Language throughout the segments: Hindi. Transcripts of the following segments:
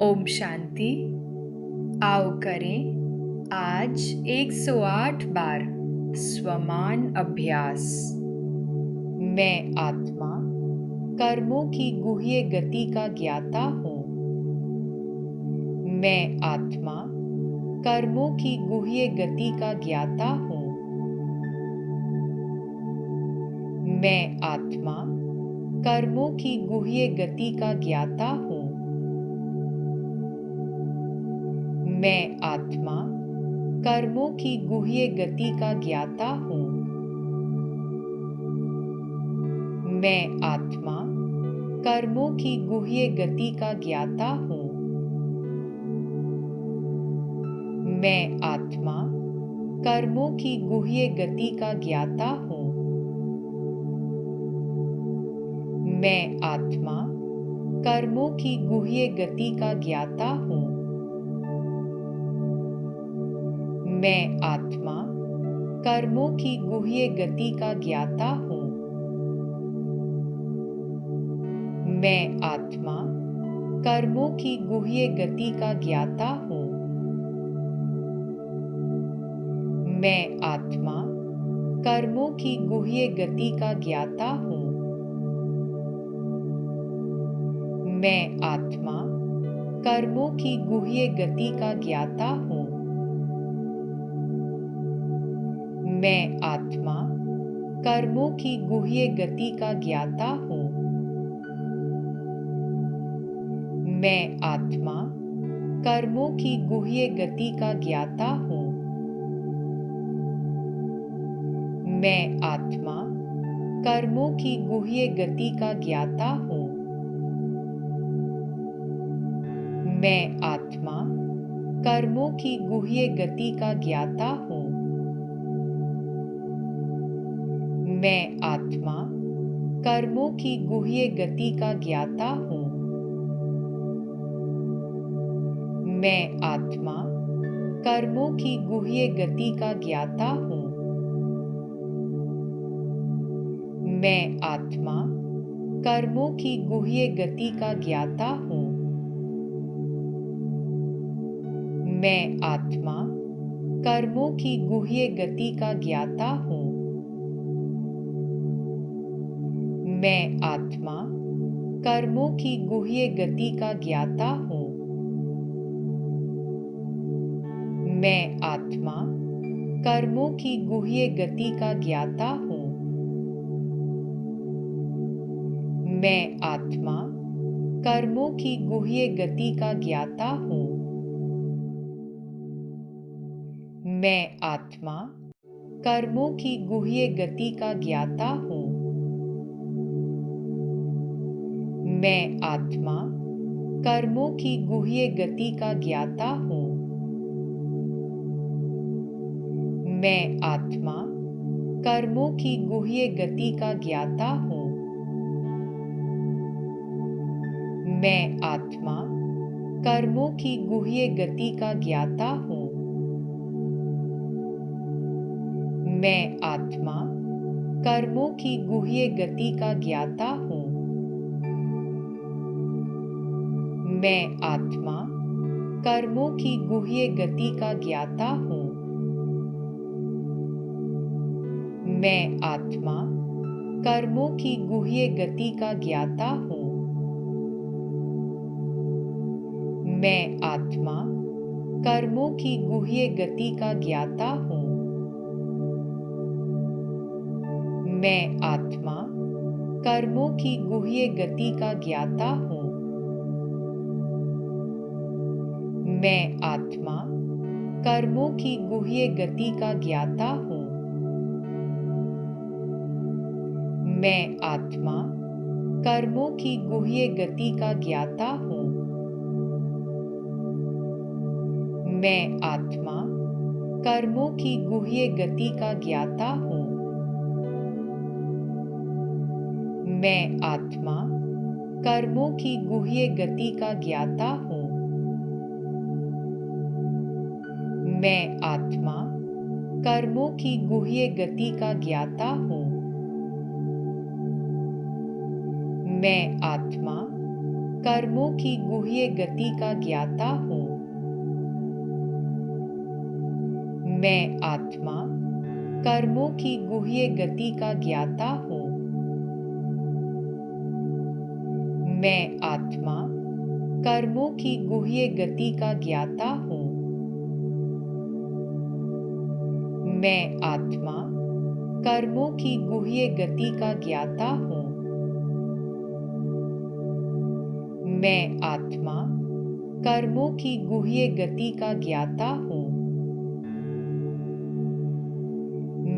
ओम शांति। आओ करें आज 108 बार स्वमान अभ्यास। मैं आत्मा कर्मों की गुह्य गति का ज्ञाता हूँ। मैं आत्मा कर्मों की गुह्य गति का ज्ञाता हूँ। मैं आत्मा कर्मों की गुह्य गति का ज्ञाता हूँ। मैं आत्मा कर्मों की गुह्य गति का ज्ञाता हूँ। मैं आत्मा कर्मों की गुह्य गति का ज्ञाता हूँ। मैं आत्मा कर्मों की गुह्य गति का ज्ञाता हूँ। मैं आत्मा कर्मों की गुह्य गति का ज्ञाता हूँ। मैं आत्मा कर्मों की गुह्य गति का ज्ञाता हूँ। मैं आत्मा कर्मों की गुह्य गति का ज्ञाता हूँ। मैं आत्मा कर्मों की गुह्य गति का ज्ञाता हूँ। मैं आत्मा कर्मों की गुह्य गति का ज्ञाता हूँ। मैं आत्मा कर्मों की गुह्य गति का ज्ञाता हूँ। मैं आत्मा कर्मों की गुह्य गति का ज्ञाता हूँ। मैं आत्मा कर्मों की गुह्य गति का ज्ञाता हूँ। मैं आत्मा कर्मों की गुह्य गति का ज्ञाता हूँ। मैं आत्मा कर्मों की गुह्य गति का ज्ञाता हूँ। मैं आत्मा कर्मों की गुह्य गति का ज्ञाता हूँ। मैं आत्मा कर्मों की गुह्य गति का ज्ञाता हूँ। मैं आत्मा कर्मों की गुह्य गति का ज्ञाता हूँ। मैं आत्मा कर्मों की गुह्य गति का ज्ञाता हूँ। मैं आत्मा कर्मों की गुह्य गति का ज्ञाता हूँ। मैं आत्मा कर्मों की गुह्य गति का ज्ञाता हूँ। मैं आत्मा कर्मों की गुह्य गति का ज्ञाता हूँ। मैं आत्मा कर्मों की गुह्य गति का ज्ञाता हूँ। मैं आत्मा कर्मों की गुह्य गति का ज्ञाता हूँ। मैं आत्मा कर्मों की गुह्य गति का ज्ञाता हूँ। मैं आत्मा कर्मों की गुह्य गति का ज्ञाता हूँ। मैं आत्मा कर्मों की गुह्य गति का ज्ञाता हूँ। मैं आत्मा कर्मों की गुह्य गति का ज्ञाता हूँ। मैं आत्मा कर्मों की गुह्य गति का ज्ञाता हूँ। मैं आत्मा कर्मों की गुह्य गति का ज्ञाता हूँ। मैं आत्मा कर्मों की गुह्य गति का ज्ञाता हूँ। मैं आत्मा कर्मों की गुह्य गति का ज्ञाता हूँ। मैं आत्मा कर्मों की गुह्य गति का ज्ञाता हूँ। मैं आत्मा कर्मों की गुह्य गति का ज्ञाता हूँ। मैं आत्मा कर्मों की गुह्य गति का ज्ञाता हूँ। मैं आत्मा कर्मों की गुह्य गति का ज्ञाता हूँ। मैं आत्मा कर्मों की गुह्य गति का ज्ञाता हूँ। मैं आत्मा कर्मों की गुह्य गति का ज्ञाता हूँ। मैं आत्मा कर्मों की गुह्य गति का ज्ञाता हूँ। मैं आत्मा कर्मों की गुह्य गति का ज्ञाता हूँ।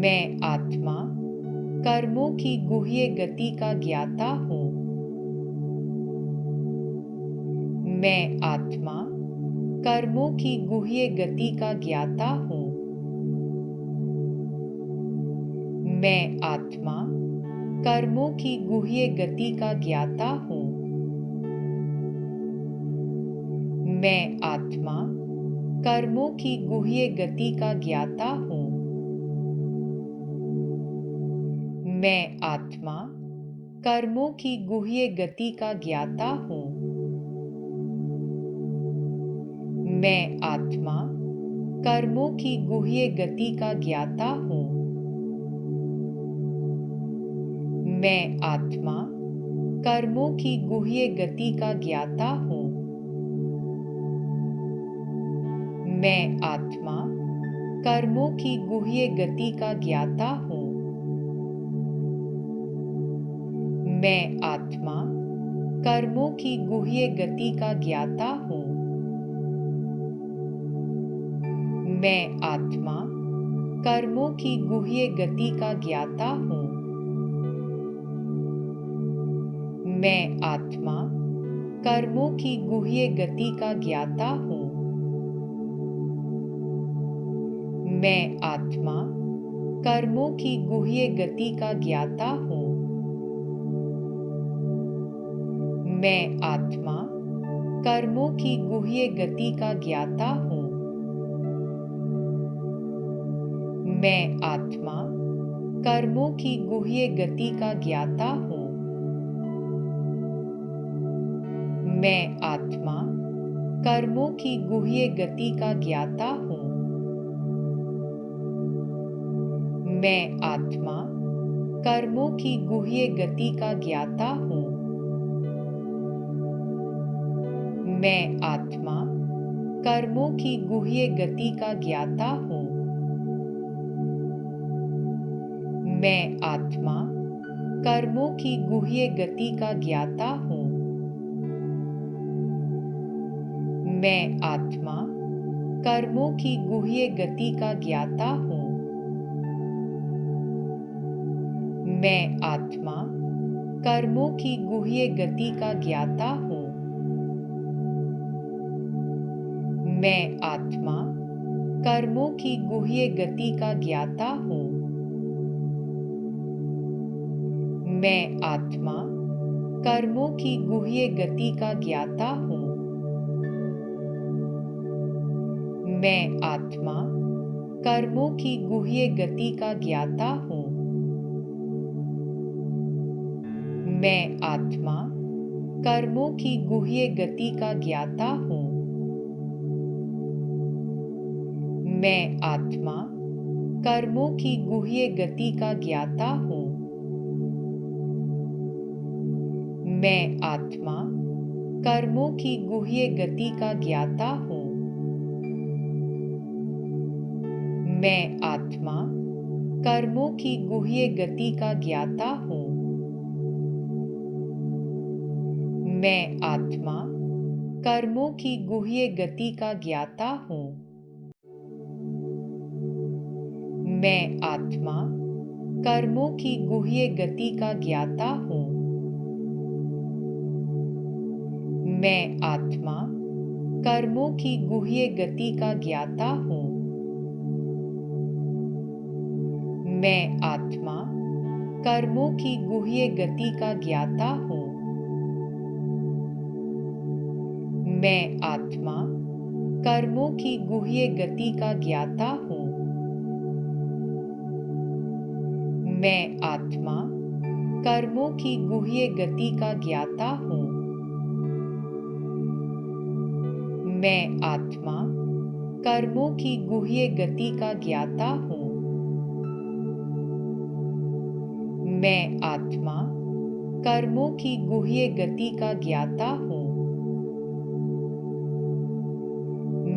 मैं आत्मा कर्मों की गुह्य गति का ज्ञाता हूँ। मैं आत्मा कर्मों की गुह्य गति का ज्ञाता हूँ। मैं आत्मा कर्मों की गुह्य गति का ज्ञाता हूँ। मैं आत्मा कर्मों की गुह्य गति का ज्ञाता हूँ। मैं आत्मा कर्मों की गुह्य गति का ज्ञाता हूँ। मैं आत्मा कर्मों की गुह्य गति का ज्ञाता हूँ। मैं आत्मा कर्मों की गुह्य गति का ज्ञाता हूँ। मैं आत्मा कर्मों की गुह्य गति का ज्ञाता हूँ। मैं आत्मा कर्मों की गुह्य गति का ज्ञाता हूँ। मैं आत्मा कर्मों की गुह्य गति का ज्ञाता हूँ। मैं आत्मा कर्मों की गुह्य गति का ज्ञाता हूँ। मैं आत्मा कर्मों की गुह्य गति का ज्ञाता हूँ। मैं आत्मा कर्मों की गुह्य गति का ज्ञाता हूँ। मैं आत्मा कर्मों की गुह्य गति का ज्ञाता हूँ। मैं आत्मा कर्मों की गुह्य गति का ज्ञाता हूँ। मैं आत्मा कर्मों की गुह्य गति का ज्ञाता हूँ। मैं आत्मा कर्मों की गुह्य गति का ज्ञाता हूँ। मैं आत्मा कर्मों की गुह्य गति का ज्ञाता हूँ। मैं आत्मा कर्मों की गुह्य गति का ज्ञाता हूँ। मैं आत्मा कर्मों की गुह्य गति का ज्ञाता हूँ। मैं आत्मा कर्मों की गुह्य गति का ज्ञाता हूँ। मैं आत्मा कर्मों की गुह्य गति का ज्ञाता हूँ। मैं आत्मा कर्मों की गुह्य गति का ज्ञाता हूँ। मैं आत्मा कर्मों की गुह्य गति का ज्ञाता हूँ। मैं आत्मा कर्मों की गुह्य गति का ज्ञाता हूँ। मैं आत्मा कर्मों की गुह्य गति का ज्ञाता हूँ। मैं आत्मा कर्मों की गुह्य गति का ज्ञाता हूँ। मैं आत्मा कर्मों की गुह्य गति का ज्ञाता हूँ। मैं आत्मा कर्मों की गुह्य गति का ज्ञाता हूँ। मैं आत्मा कर्मों की गुह्य गति का ज्ञाता हूँ। मैं आत्मा कर्मों की गुह्य गति का ज्ञाता हूँ। मैं आत्मा कर्मों की गुह्य गति का ज्ञाता हूँ। मैं आत्मा कर्मों की गुह्य गति का ज्ञाता हूँ। मैं आत्मा कर्मों की गुह्य गति का ज्ञाता हूँ। मैं आत्मा कर्मों की गुह्य गति का ज्ञाता हूँ।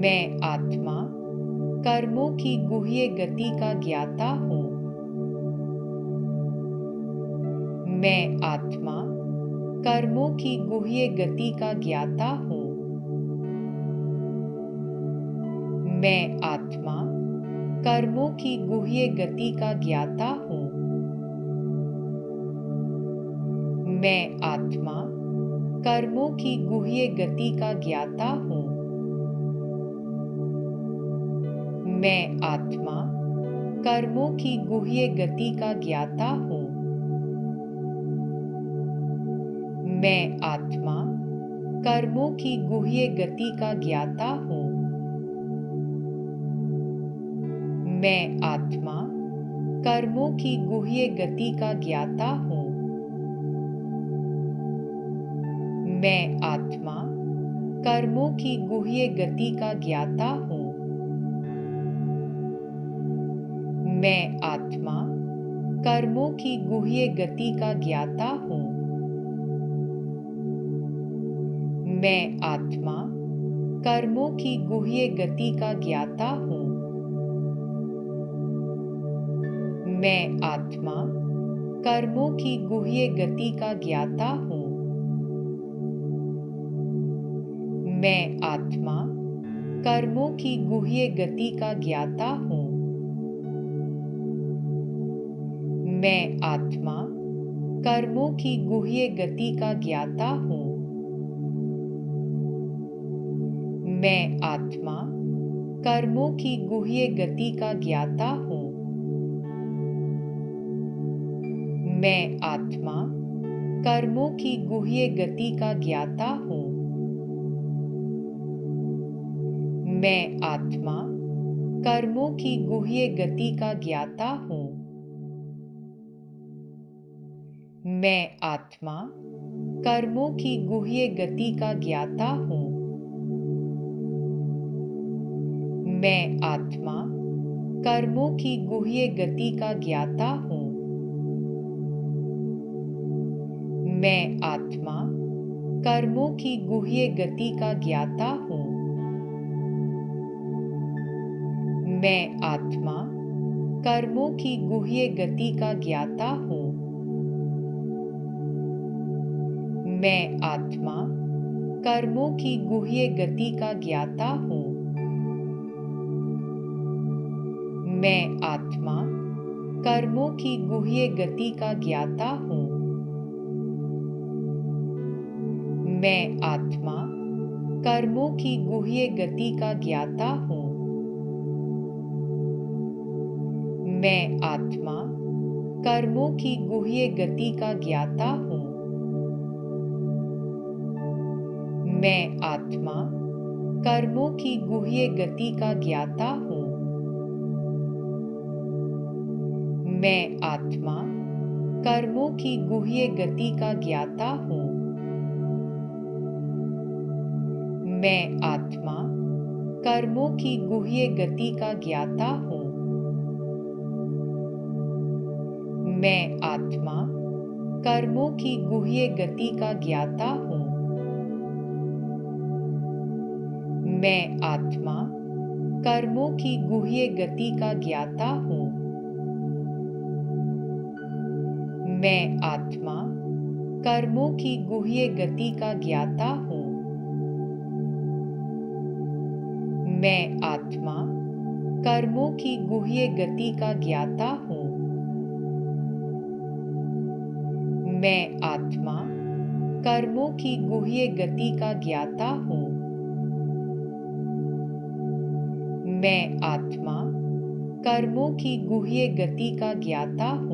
मैं आत्मा कर्मों की गुह्य गति का ज्ञाता हूँ। मैं आत्मा कर्मों की गुह्य गति का ज्ञाता हूँ। मैं आत्मा कर्मों की गुह्य गति का ज्ञाता हूँ। मैं आत्मा कर्मों की गुह्य गति का ज्ञाता हूँ। मैं आत्मा कर्मों की गुह्य गति का ज्ञाता हूँ। मैं आत्मा कर्मों की गुह्य गति का ज्ञाता हूँ। मैं आत्मा कर्मों की गुह्य गति का ज्ञाता हूँ। मैं आत्मा कर्मों की गुह्य गति का ज्ञाता हूँ। मैं आत्मा कर्मों की गुह्य गति का ज्ञाता हूँ। मैं आत्मा कर्मों की गुह्य गति का ज्ञाता हूँ। मैं आत्मा कर्मों की गुह्य गति का ज्ञाता हूँ। मैं आत्मा कर्मों की गुह्य गति का ज्ञाता हूँ। मैं आत्मा कर्मों की गुह्य गति का ज्ञाता हूँ। मैं आत्मा कर्मों की गुह्य गति का ज्ञाता हूँ। मैं आत्मा कर्मों की गुह्य गति का ज्ञाता हूँ। मैं आत्मा कर्मों की गुह्य गति का ज्ञाता हूँ। मैं आत्मा कर्मों की गुह्य गति का ज्ञाता हूँ। मैं आत्मा कर्मों की गुह्य गति का ज्ञाता हूँ। मैं आत्मा कर्मों की गुह्य गति का ज्ञाता हूँ। मैं आत्मा कर्मों की गुह्य गति का ज्ञाता हूँ। मैं आत्मा कर्मों की गुह्य गति का ज्ञाता हूँ। मैं आत्मा कर्मों की गुह्य गति का ज्ञाता हूँ। मैं आत्मा कर्मों की गुह्य गति का ज्ञाता हूँ। मैं आत्मा कर्मों की गुह्य गति का ज्ञाता हूँ। मैं आत्मा कर्मों की गुह्य गति का ज्ञाता हूँ। मैं आत्मा कर्मों की गुह्य गति का ज्ञाता हूँ। मैं आत्मा कर्मों की गुह्य गति का ज्ञाता हूँ। मैं आत्मा कर्मों की गुह्य गति का ज्ञाता हूँ। मैं आत्मा कर्मों की गुह्य गति का ज्ञाता हूँ। मैं आत्मा कर्मों की गुह्य गति का ज्ञाता हूँ। मैं आत्मा कर्मों की गुह्य गति का ज्ञाता हूँ। मैं आत्मा कर्मों की गुह्य गति का ज्ञाता हूँ। मैं आत्मा कर्मों की गुह्य गति का ज्ञाता हूँ।